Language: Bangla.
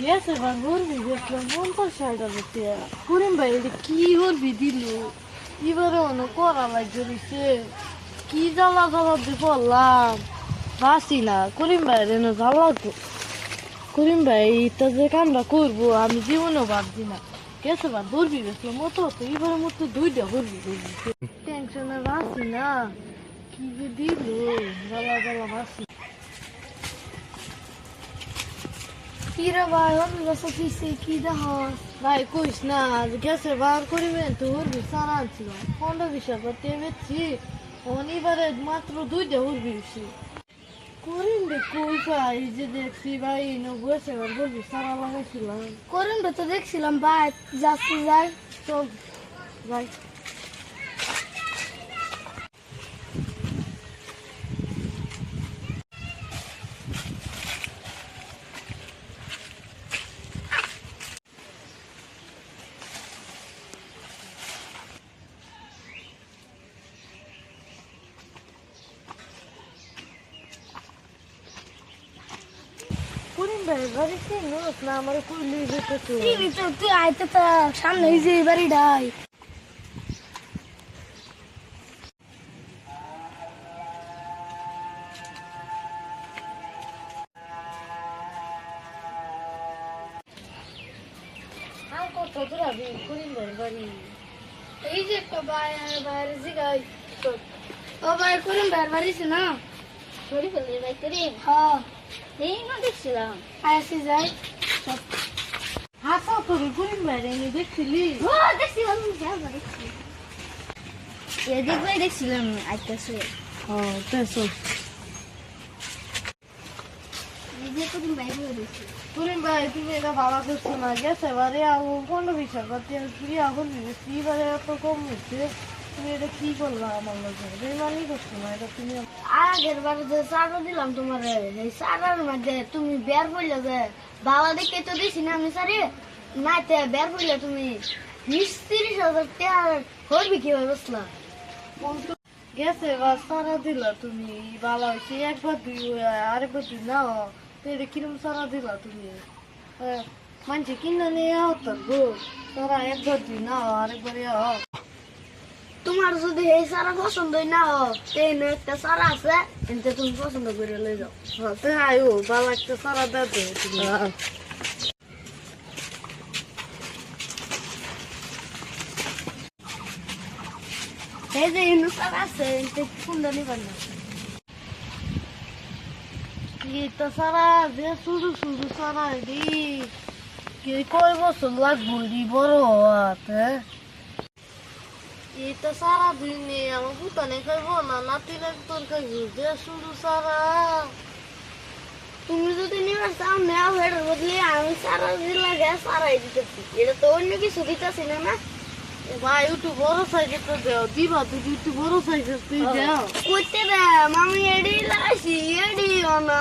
গ্যাস এবার ভরবি গেছিলাম 50-60 টাকা। করিম ভাই এটা কি ভরবি দিল এবারে অনেক করা লাগছে দিচ্ছে কি জ্বালা জ্বালা দিয়ে পড়লাম বাসি না। করিম ভাই রেনো জ্বালা তো করিম ভাই এটা যে কামটা করবো আমি জীবনেও ভাবছি না। গ্যাস এবার ভরবি গেছিলাম মতো তো এবারে মতো 2টা ভরবি টেনশনে বাসি না কি যে দিল জ্বালা জ্বালা বাসি। কিরে ভাই আমি বসে কিসে কি দেখ ভাই কইস না গ্যাসে বার করিবেন তো উর্বি সারা আনছিল 15-20 টাকা বেচছি অনিবারে মাত্র 2টা উর্বি বেশি করিম রে কই পাই যে দেখছি ভাই বসে এবার বলবি সারা লাগাইছিলাম করেন তো দেখছিলাম ভাই যাচ্ছি যাই চল ভাই। করিম ভাই বাড়িতে নোস না আমার কইলি যেত তো তুই আইতে তো সামনে এই যে বাড়িটাই আর কত দূরাবি করিম ভাই বাড়ি এই যে একটা বাইরে জিগাই ও ভাই করেন বাইরে বাড়িছে না সরি ফেলে ভাই করিম হ্যাঁ এই না দেখছিলাম আইসি যাই হাসা তোর করিম ভাই আমি দেখছিলি ও দেখছিলাম দেখছি এদিক ভাই দেখছিলাম আইতাছে ও তেসো এই যে করেন বাইরে বাড়িছে করিম ভাই তুমি এটা ভালো করছো না গেছে এবারে 15-20 টাকা তেল ফ্রি এখন দিয়েছি এবারে এত কম হচ্ছে তুমি এটা কি করলা আমার লোকের বেমানি করছো না এটা তুমি আগের বারে যে সারা দিলাম তোমার এই সারার মধ্যে তুমি বের পড়লে যে বাবা দেখে তো দিছি না আমি সারি না তে বের পড়লে তুমি 20-30 হাজার টাকা করবি কিভাবে বসলা গেছে এবার সারা দিলা তুমি ভালো হয়েছে একবার দুই আরেকবার দুই না তো এটা কিরম সারা দিলা তুমি মানছি কিনা নিয়ে হতো গো তারা একবার দুই না আরেকবার তোমার যদি এই সারা পছন্দ না হয় এই একটা সারা আছে এতে তুমি পছন্দ করে লই যাও তো আয়ো ভালো একটা সারা দেবে তুমি এই যে ইনু সারা আছে এতে সুন্দর নিবার না এটা সারা যে শুধু শুধু সারা দি কে কয় বছর লাগবো দি বড় হওয়াতে এটা সারা দিনে আমার পুতানে খাইব না নাতিনের তোর খাইব যে শুধু সারা তুমি যদি নিবার চাও নেও এর বদলে আমি সারা দিলা গে সারাই দিতেছি এটা তো অন্য কিছু দিতেছি না না ভাই একটু বড় সাইজের তো দেও দিবা তুই একটু বড় সাইজের তুই দেও করতে দে মামি এডি লাগাইছি এডি না